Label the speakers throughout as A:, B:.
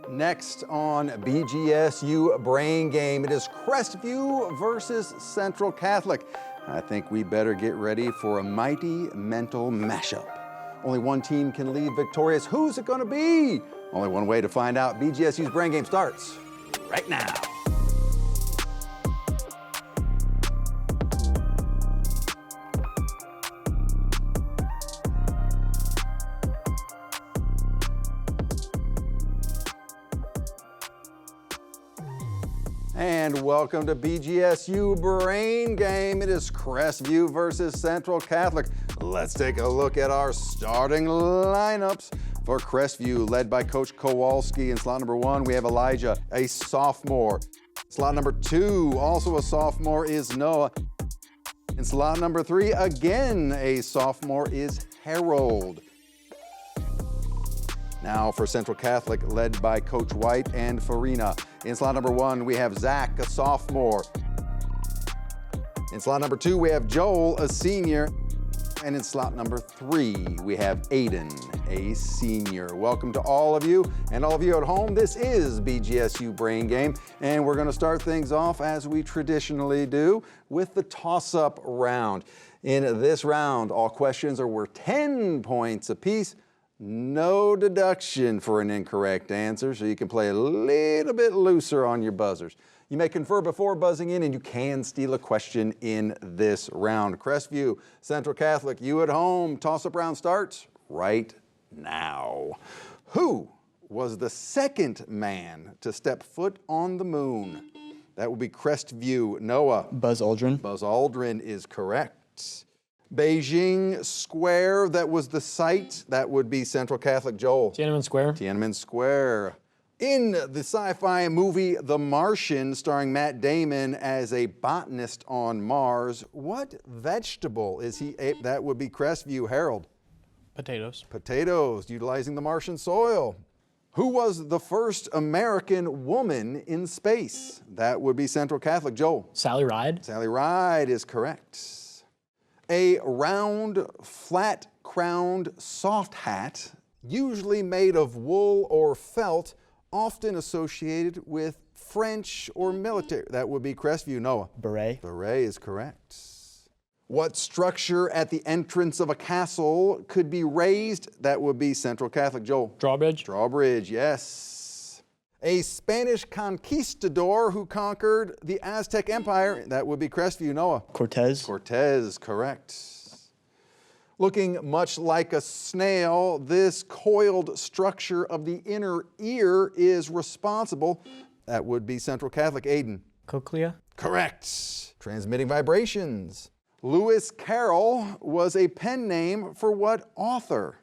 A: Next on BGSU Brain Game, it is Crestview versus Central Catholic. I think we better get ready for a mighty mental mashup. Only one team can leave victorious. Who's it going to be? Only one way to find out. BGSU's Brain Game starts right now. And welcome to BGSU Brain Game. It is Crestview versus Central Catholic. Let's take a look at our starting lineups. For Crestview, led by Coach Kowalski. In slot number 1, we have Elijah, a sophomore. Slot number 2, also a sophomore, is Noah. In slot number 3, again a sophomore, is Harold. Now for Central Catholic, led by Coach White and Farina. In slot number 1, we have Zach, a sophomore. In slot number 2, we have Joel, a senior. And in slot number 3, we have Aiden, a senior. Welcome to all of you and all of you at home. This is BGSU Brain Game, and we're going to start things off as we traditionally do with the toss-up round. In this round, all questions are worth 10 points apiece. No deduction for an incorrect answer, so you can play a little bit looser on your buzzers. You may confer before buzzing in, and you can steal a question in this round. Crestview, Central Catholic, you at home. Toss-up round starts right now. Who was the second man to step foot on the moon? That would be Crestview. Noah.
B: Buzz Aldrin.
A: Buzz Aldrin is correct. Beijing Square, that was the site. That would be Central Catholic. Joel.
C: Tiananmen Square.
A: Tiananmen Square. In the sci-fi movie The Martian, starring Matt Damon as a botanist on Mars, what vegetable is he? That would be Crestview. Harold.
C: Potatoes.
A: Potatoes, utilizing the Martian soil. Who was the first American woman in space? That would be Central Catholic. Joel.
C: Sally Ride.
A: Sally Ride is correct. A round, flat-crowned, soft hat, usually made of wool or felt, often associated with French or military. That would be Crestview. Noah.
B: Beret.
A: Beret is correct. What structure at the entrance of a castle could be raised? That would be Central Catholic. Joel.
C: Drawbridge.
A: Drawbridge, yes. A Spanish conquistador who conquered the Aztec Empire. That would be Crestview. Noah.
B: Cortez.
A: Cortez, correct. Looking much like a snail, this coiled structure of the inner ear is responsible. That would be Central Catholic. Aiden.
C: Cochlea.
A: Correct. Transmitting vibrations. Lewis Carroll was a pen name for what author?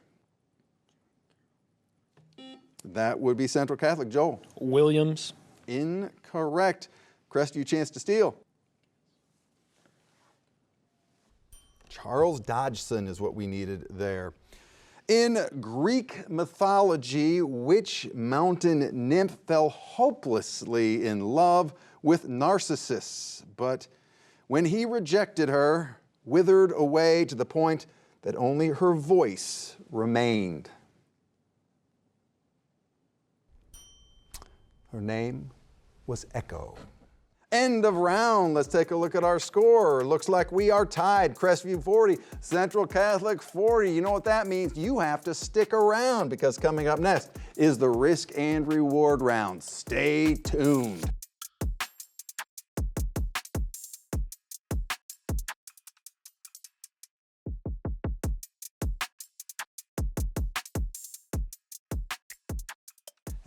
A: That would be Central Catholic. Joel.
C: Williams.
A: Incorrect. Crestview, chance to steal. Charles Dodgson is what we needed there. In Greek mythology, which mountain nymph fell hopelessly in love with Narcissus, but when he rejected her, withered away to the point that only her voice remained? Her name was Echo. End of round. Let's take a look at our score. Looks like we are tied. Crestview 40, Central Catholic 40. You know what that means? You have to stick around because coming up next is the risk and reward round. Stay tuned.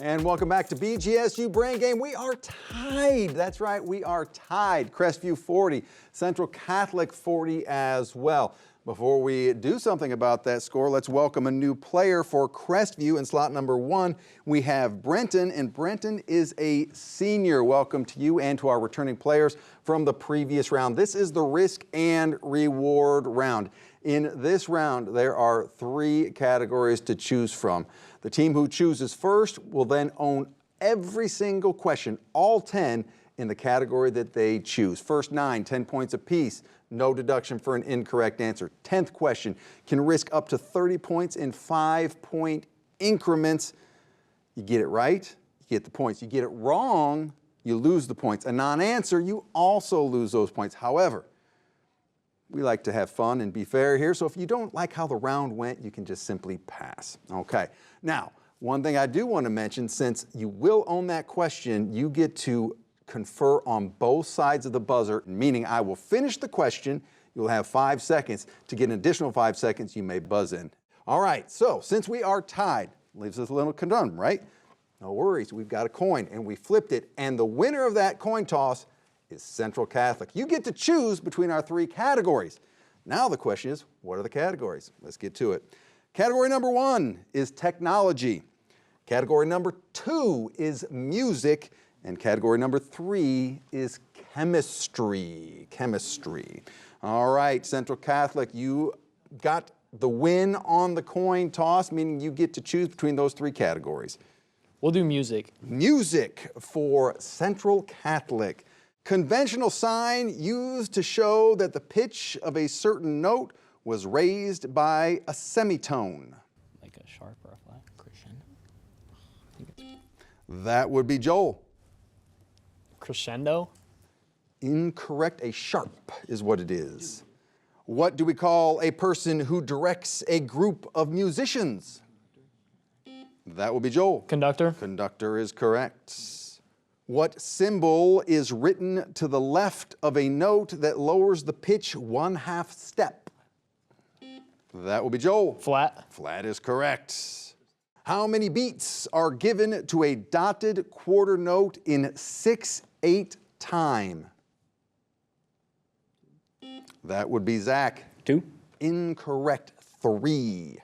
A: And welcome back to BGSU Brain Game. We are tied. That's right, we are tied. Crestview 40, Central Catholic 40 as well. Before we do something about that score, let's welcome a new player for Crestview. In slot number 1, we have Brenton, and Brenton is a senior. Welcome to you and to our returning players from the previous round. This is the risk and reward round. In this round, there are 3 categories to choose from. The team who chooses first will then own every single question, all 10, in the category that they choose. First 9, 10 points apiece. No deduction for an incorrect answer. 10th question can risk up to 30 points in 5-point increments. You get it right, you you get the points. You get it wrong, you lose the points. A non-answer, you also lose those points. However, we like to have fun and be fair here, so if you don't like how the round went, you can just simply pass. Okay. Now, one thing I do want to mention, since you will own that question, you get to confer on both sides of the buzzer, meaning I will finish the question, you'll have 5 seconds. To get an additional 5 seconds, you may buzz in. All right, so since we are tied, leaves us a little conundrum, right? No worries, we've got a coin, and we flipped it, and the winner of that coin toss is Central Catholic. You get to choose between our 3 categories. Now the question is, what are the categories? Let's get to it. Category number 1 is technology. Category number 2 is music. And category number 3 is chemistry. Chemistry. All right, Central Catholic, you got the win on the coin toss, meaning you get to choose between those 3 categories.
C: We'll do music.
A: Music for Central Catholic. Conventional sign used to show that the pitch of a certain note was raised by a semitone.
B: Like a sharp or a flat crescendo?
A: That would be Joel.
C: Crescendo?
A: Incorrect. A sharp is what it is. What do we call a person who directs a group of musicians? That will be Joel.
C: Conductor?
A: Conductor is correct. What symbol is written to the left of a note that lowers the pitch 1/2 step? That will be Joel.
C: Flat?
A: Flat is correct. How many beats are given to a dotted quarter note in 6/8 time? That would be Zach.
C: 2?
A: Incorrect. 3.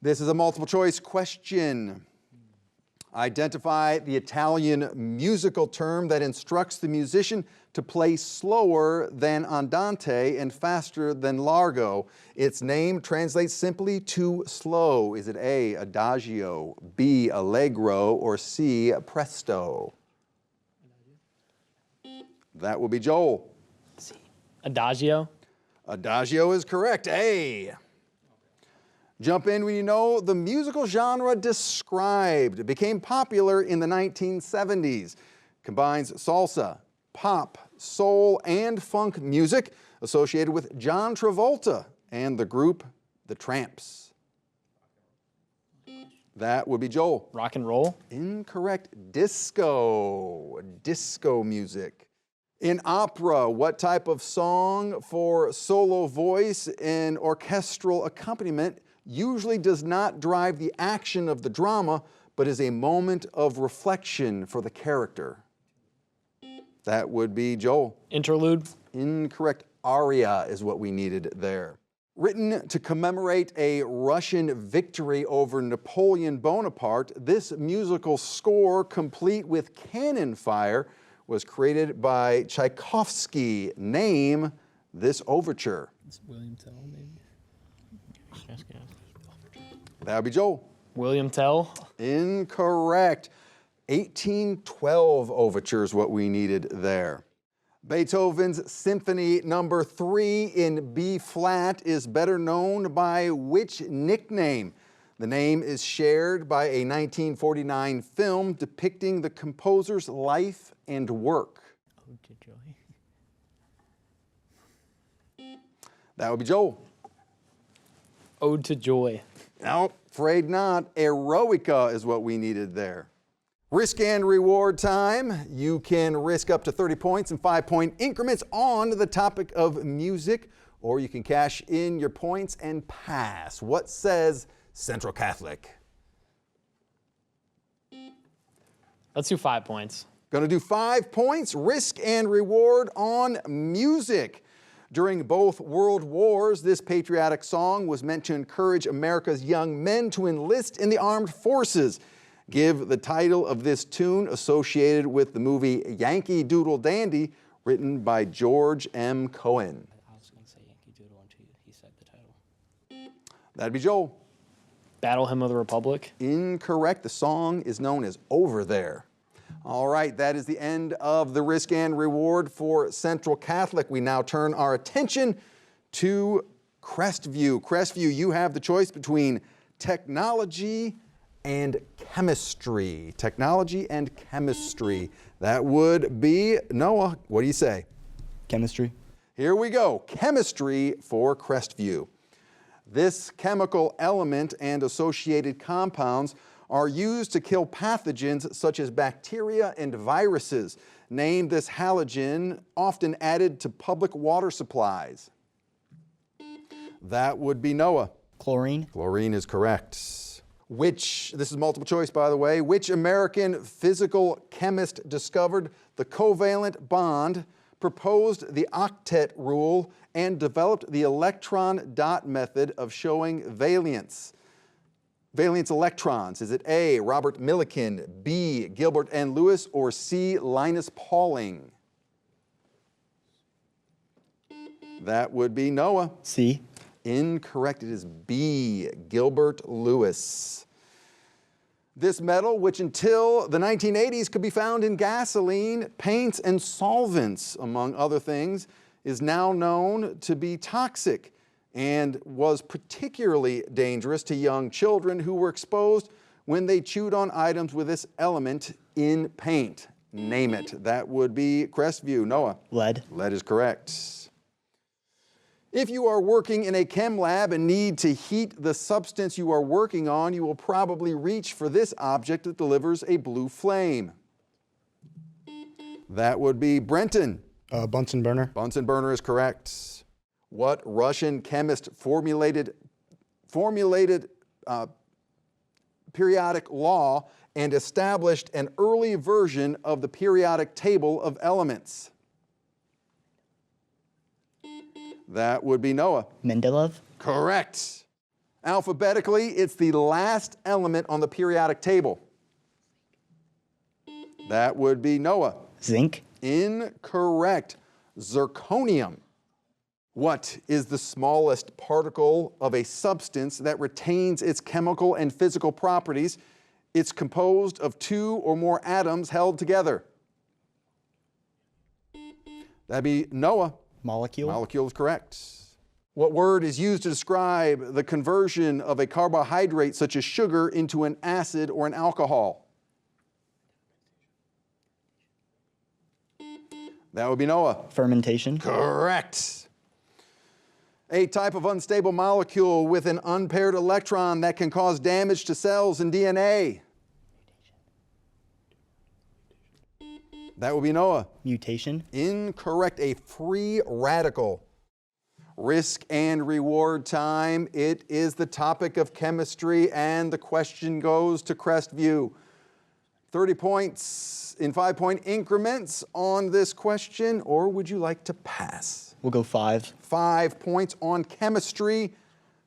A: This is a multiple choice question. Identify the Italian musical term that instructs the musician to play slower than andante and faster than largo. Its name translates simply to slow. Is it A, adagio, B, allegro, or C, presto? That will be Joel.
C: C. Adagio?
A: Adagio is correct. A. Jump in when you know the musical genre described. It became popular in the 1970s. Combines salsa, pop, soul, and funk music associated with John Travolta and the group The Tramps. That would be Joel.
C: Rock and roll?
A: Incorrect. Disco. Disco music. In opera, what type of song for solo voice and orchestral accompaniment usually does not drive the action of the drama, but is a moment of reflection for the character? That would be Joel.
C: Interlude?
A: Incorrect. Aria is what we needed there. Written to commemorate a Russian victory over Napoleon Bonaparte, this musical score, complete with cannon fire, was created by Tchaikovsky. Name this overture.
B: It's William Tell, maybe?
A: That would be Joel.
C: William Tell?
A: Incorrect. 1812 overture is what we needed there. Beethoven's Symphony No. 3 in B flat is better known by which nickname? The name is shared by a 1949 film depicting the composer's life and work.
B: Ode to Joy.
A: That would be Joel.
C: Ode to Joy.
A: No, afraid not. Eroica is what we needed there. Risk and reward time. You can risk up to 30 points in 5-point increments on the topic of music, or you can cash in your points and pass. What says Central Catholic?
C: Let's do 5 points.
A: Going to do 5 points, risk and reward on music. During both world wars, this patriotic song was meant to encourage America's young men to enlist in the armed forces. Give the title of this tune associated with the movie Yankee Doodle Dandy, written by George M. Cohen.
B: I was going to say Yankee Doodle until he said the title.
A: That'd be Joel.
C: Battle Hymn of the Republic.
A: Incorrect. The song is known as Over There. All right, that is the end of the risk and reward for Central Catholic. We now turn our attention to Crestview. Crestview, you have the choice between technology and chemistry. Technology and chemistry. That would be, Noah, what do you say?
D: Chemistry.
A: Here we go. Chemistry for Crestview. This chemical element and associated compounds are used to kill pathogens such as bacteria and viruses. Name this halogen often added to public water supplies. That would be Noah.
D: Chlorine.
A: Chlorine is correct. This is multiple choice by the way, which American physical chemist discovered the covalent bond, proposed the octet rule, and developed the electron dot method of showing valence electrons? Is it A, Robert Millikan, B, Gilbert N. Lewis, or C, Linus Pauling? That would be Noah.
D: C.
A: Incorrect. It is B, Gilbert Lewis. This metal, which until the 1980s could be found in gasoline, paints, and solvents, among other things, is now known to be toxic and was particularly dangerous to young children who were exposed when they chewed on items with this element in paint. Name it. That would be Crestview. Noah?
D: Lead.
A: Lead is correct. If you are working in a chem lab and need to heat the substance you are working on, you will probably reach for this object that delivers a blue flame. That would be Brenton.
D: Bunsen burner.
A: Bunsen burner is correct. What Russian chemist formulated periodic law and established an early version of the periodic table of elements? That would be Noah.
D: Mendeleev.
A: Correct. Alphabetically, it's the last element on the periodic table. That would be Noah.
D: Zinc.
A: Incorrect. Zirconium. What is the smallest particle of a substance that retains its chemical and physical properties? It's composed of two or more atoms held together. That'd be Noah.
D: Molecule.
A: Molecule is correct. What word is used to describe the conversion of a carbohydrate such as sugar into an acid or an alcohol? That would be Noah.
D: Fermentation.
A: Correct. A type of unstable molecule with an unpaired electron that can cause damage to cells and DNA. That would be Noah.
D: Mutation.
A: Incorrect. A free radical. Risk and reward time. It is the topic of chemistry, and the question goes to Crestview. 30 points in 5-point increments on this question, or would you like to pass?
D: We'll go 5.
A: 5 points on chemistry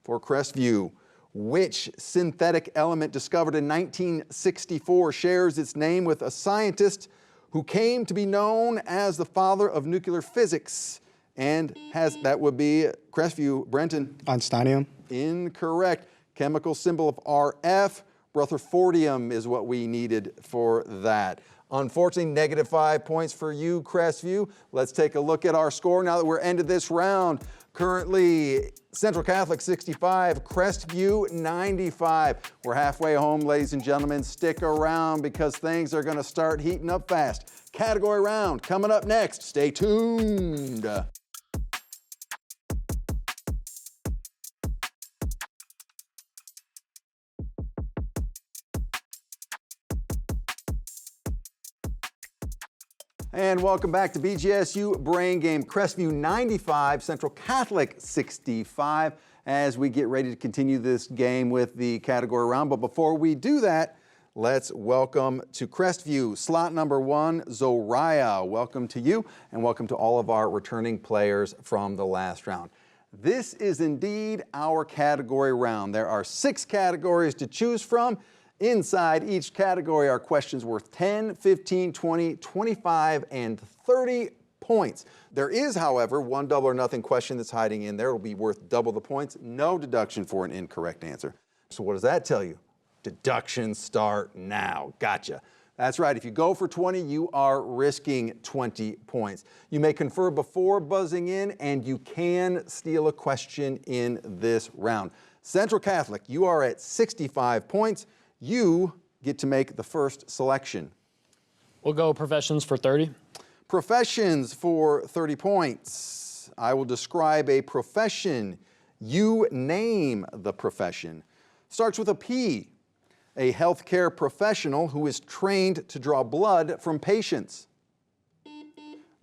A: for Crestview. Which synthetic element discovered in 1964 shares its name with a scientist who came to be known as the father of nuclear physics and that would be Crestview. Brenton?
D: Einsteinium.
A: Incorrect. Chemical symbol of RF. Rutherfordium is what we needed for that. Unfortunately, negative 5 points for you, Crestview. Let's take a look at our score now that we're ended this round. Currently, Central Catholic 65, Crestview 95. We're halfway home, ladies and gentlemen. Stick around because things are going to start heating up fast. Category round coming up next. Stay tuned. And welcome back to BGSU Brain Game. Crestview 95, Central Catholic 65, as we get ready to continue this game with the category round. But before we do that, let's welcome to Crestview slot number 1, Zoriah. Welcome to you, and welcome to all of our returning players from the last round. This is indeed our category round. There are 6 categories to choose from. Inside each category are questions worth 10, 15, 20, 25, and 30 points. There is, however, one double or nothing question that's hiding in there. It will be worth double the points. No deduction for an incorrect answer. So what does that tell you? Deductions start now. Gotcha. That's right. If you go for 20, you are risking 20 points. You may confer before buzzing in, and you can steal a question in this round. Central Catholic, you are at 65 points. You get to make the first selection.
C: We'll go professions for 30.
A: Professions for 30 points. I will describe a profession. You name the profession. Starts with a P. A healthcare professional who is trained to draw blood from patients.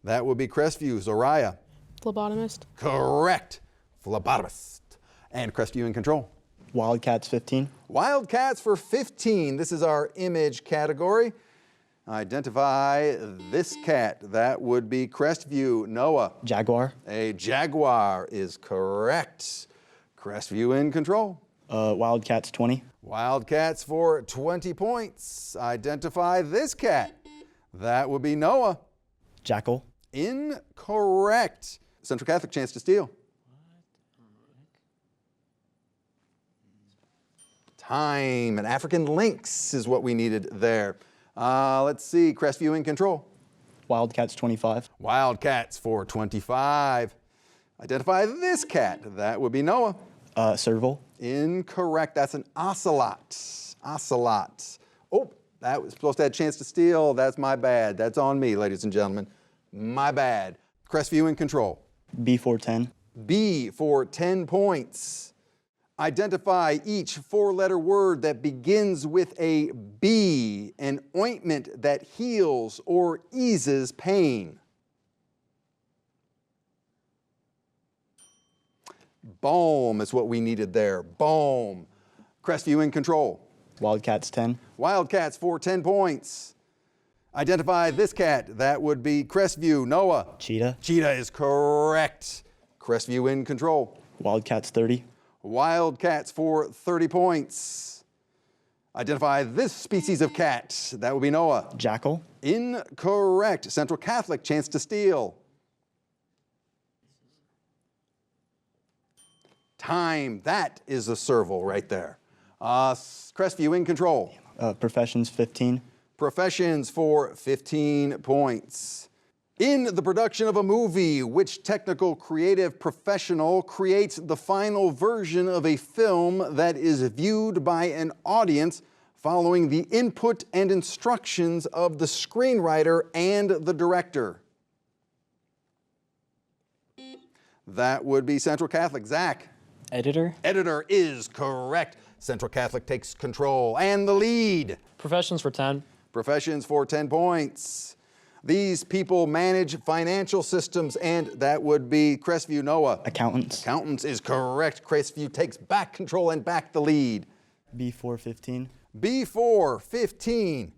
A: That would be Crestview. Zariah.
E: Phlebotomist.
A: Correct. Phlebotomist. And Crestview in control.
D: Wildcats 15.
A: Wildcats for 15. This is our image category. Identify this cat. That would be Crestview. Noah.
D: Jaguar.
A: A jaguar is correct. Crestview in control.
D: Wildcats 20.
A: Wildcats for 20 points. Identify this cat. That would be Noah.
D: Jackal.
A: Incorrect. Central Catholic, chance to steal. Time. An African lynx is what we needed there. Let's see. Crestview in control.
D: Wildcats 25.
A: Wildcats for 25. Identify this cat. That would be Noah.
D: Serval.
A: Incorrect. That's an ocelot. Ocelot. Oh, that was supposed to have a chance to steal. That's my bad. That's on me, ladies and gentlemen. My bad. Crestview in control.
D: B410.
A: B for 10 points. Identify each four-letter word that begins with a B, an ointment that heals or eases pain. Balm is what we needed there. Balm. Crestview in control.
D: Wildcats 10.
A: Wildcats for 10 points. Identify this cat. That would be Crestview. Noah.
D: Cheetah.
A: Cheetah is correct. Crestview in control.
D: Wildcats 30.
A: Wildcats for 30 points. Identify this species of cat. That would be Noah.
D: Jackal.
A: Incorrect. Central Catholic, chance to steal. Time. That is a serval right there. Crestview in control.
D: Professions 15.
A: Professions for 15 points. In the production of a movie, which technical creative professional creates the final version of a film that is viewed by an audience following the input and instructions of the screenwriter and the director? That would be Central Catholic. Zach.
C: Editor.
A: Editor is correct. Central Catholic takes control and the lead.
C: Professions for 10.
A: Professions for 10 points. These people manage financial systems, and that would be Crestview. Noah.
D: Accountants.
A: Accountants is correct. Crestview takes back control and back the lead.
D: B415.
A: B415.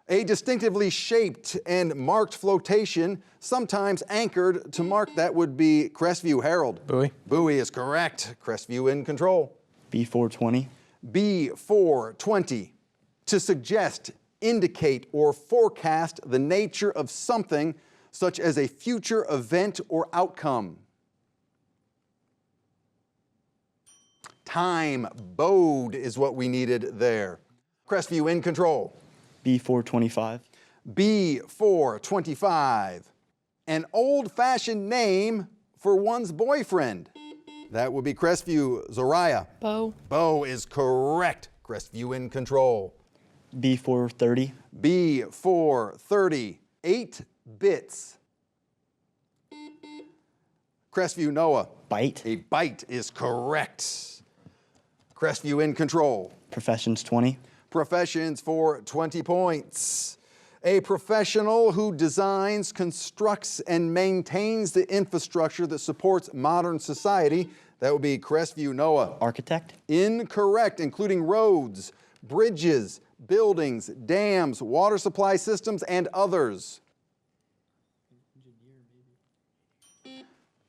A: A distinctively shaped and marked flotation, sometimes anchored to mark. That would be Crestview. Harold.
C: Buoy.
A: Buoy is correct. Crestview in control.
D: B420.
A: B420. To suggest, indicate, or forecast the nature of something, such as a future event or outcome. Time. Bode is what we needed there. Crestview in control.
D: B425.
A: B425. An old-fashioned name for one's boyfriend. That would be Crestview. Zariah.
E: Bow.
A: Bo is correct. Crestview in control.
D: B430.
A: B430. 8 bits. Crestview. Noah.
D: Bite.
A: A byte is correct. Crestview in control.
D: Professions 20.
A: Professions for 20 points. A professional who designs, constructs, and maintains the infrastructure that supports modern society. That would be Crestview. Noah.
D: Architect.
A: Incorrect, including roads, bridges, buildings, dams, water supply systems, and others.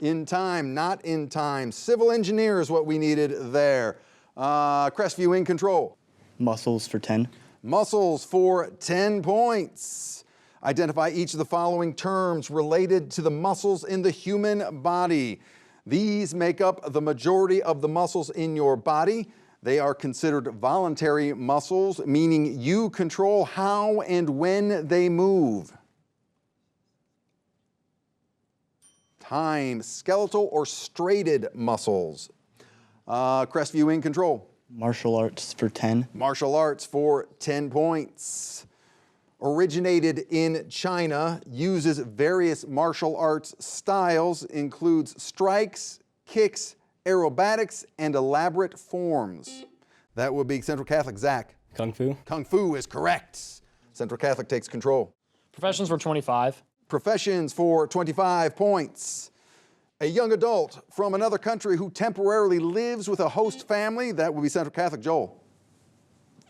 A: In time, not in time. Civil engineer is what we needed there. Crestview in control.
D: Muscles for 10.
A: Muscles for 10 points. Identify each of the following terms related to the muscles in the human body. These make up the majority of the muscles in your body. They are considered voluntary muscles, meaning you control how and when they move. Time. Skeletal or striated muscles. Crestview in control.
D: Martial arts for 10.
A: Martial arts for 10 points. Originated in China, uses various martial arts styles, includes strikes, kicks, aerobatics, and elaborate forms. That would be Central Catholic. Zach.
B: Kung Fu.
A: Kung Fu is correct. Central Catholic takes control.
C: Professions for 25.
A: Professions for 25 points. A young adult from another country who temporarily lives with a host family. That would be Central Catholic. Joel.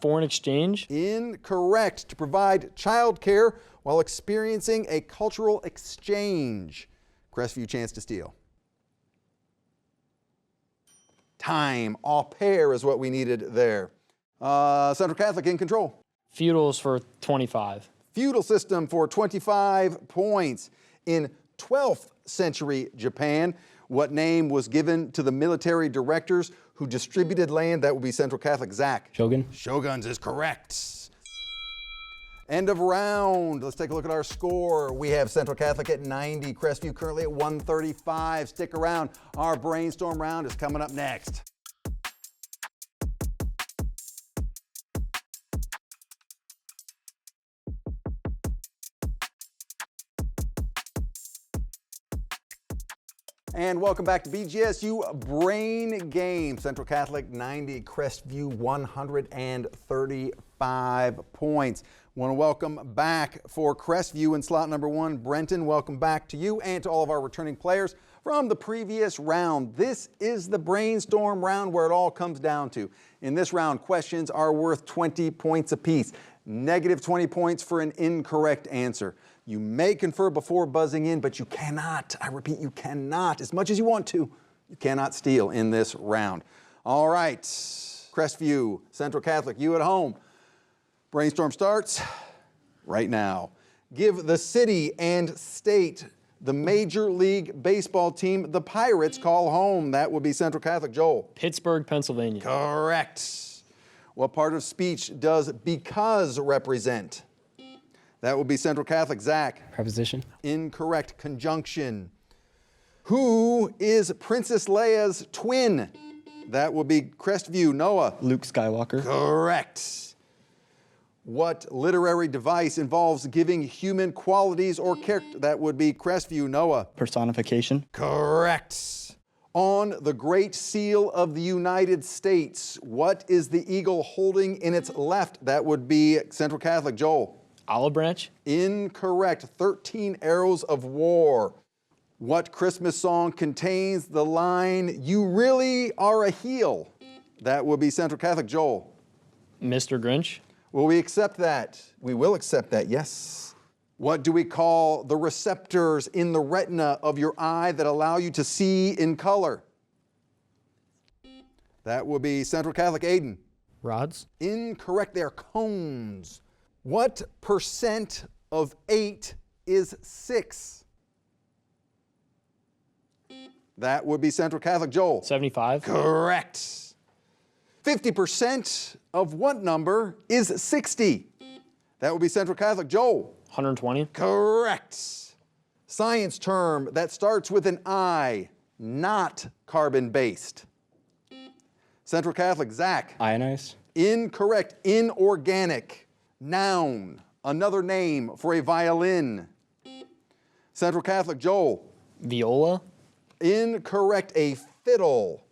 C: Foreign exchange.
A: Incorrect. To provide childcare while experiencing a cultural exchange. Crestview, chance to steal. Time. Au pair is what we needed there. Central Catholic in control.
C: Feudals for 25.
A: Feudal system for 25 points. In 12th century Japan, what name was given to the military directors who distributed land? That would be Central Catholic. Zach.
B: Shogun.
A: Shoguns is correct. End of round. Let's take a look at our score. We have Central Catholic at 90, Crestview currently at 135. Stick around. Our brainstorm round is coming up next. And welcome back to BGSU Brain Game. Central Catholic 90, Crestview 135 points. Want to welcome back for Crestview in slot number 1, Brenton. Welcome back to you and to all of our returning players from the previous round. This is the brainstorm round where it all comes down to. In this round, questions are worth 20 points apiece. Negative 20 points for an incorrect answer. You may confer before buzzing in, but you cannot, I repeat, you cannot, as much as you want to, you cannot steal in this round. All right, Crestview, Central Catholic, you at home. Brainstorm starts right now. Give the city and state the Major League Baseball team the Pirates call home. That would be Central Catholic. Joel.
C: Pittsburgh, Pennsylvania.
A: Correct. What part of speech does because represent? That would be Central Catholic. Zach.
B: Preposition.
A: Incorrect. Conjunction. Who is Princess Leia's twin? That would be Crestview. Noah.
D: Luke Skywalker.
A: Correct. What literary device involves giving human qualities or character? That would be Crestview. Noah.
D: Personification.
A: Correct. On the Great Seal of the United States, what is the eagle holding in its left? That would be Central Catholic. Joel.
C: Olive branch.
A: Incorrect. 13 arrows of war. What Christmas song contains the line, "You really are a heel"? That would be Central Catholic. Joel.
C: Mr. Grinch.
A: Will we accept that? We will accept that, yes. What do we call the receptors in the retina of your eye that allow you to see in color? That would be Central Catholic. Aiden.
C: Rods.
A: Incorrect. They are cones. What percent of 8 is 6? That would be Central Catholic. Joel.
C: 75.
A: Correct. 50% of what number is 60? That would be Central Catholic. Joel.
C: 120.
A: Correct. Science term that starts with an I, not carbon-based. Central Catholic. Zach.
B: Ionized.
A: Incorrect. Inorganic. Noun. Another name for a violin. Central Catholic. Joel.
C: Viola.
A: Incorrect. A fiddle.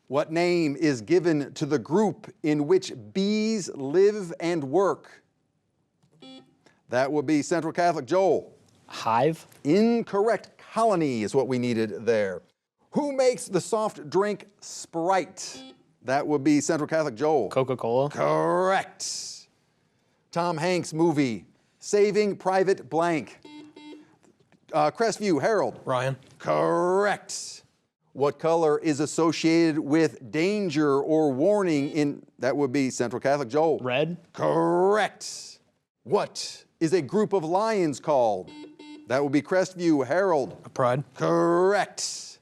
A: What name is given to the group in which bees live and work? That would be Central Catholic. Joel.
C: Hive.
A: Incorrect. Colony is what we needed there. Who makes the soft drink Sprite? That would be Central Catholic. Joel.
C: Coca-Cola.
A: Correct. Tom Hanks movie, Saving Private Blank. Crestview. Harold.
B: Ryan.
A: Correct. What color is associated with danger or warning in, that would be Central Catholic. Joel.
C: Red.
A: Correct. What is a group of lions called? That would be Crestview. Harold.
B: Pride.
A: Correct.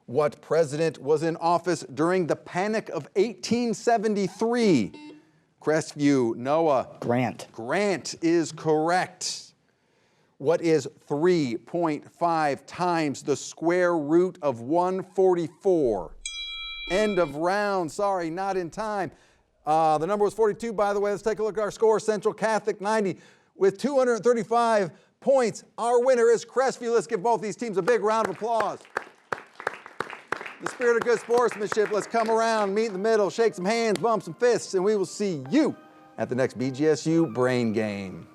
A: What president was in office during the Panic of 1873? Crestview. Noah.
D: Grant.
A: Grant is correct. What is 3.5 times the square root of 144? End of round. Sorry, not in time. The number was 42, by the way. Let's take a look at our score. Central Catholic 90 with 235 points. Our winner is Crestview. Let's give both these teams a big round of applause. The spirit of good sportsmanship. Let's come around, meet in the middle, shake some hands, bump some fists, and we will see you at the next BGSU Brain Game.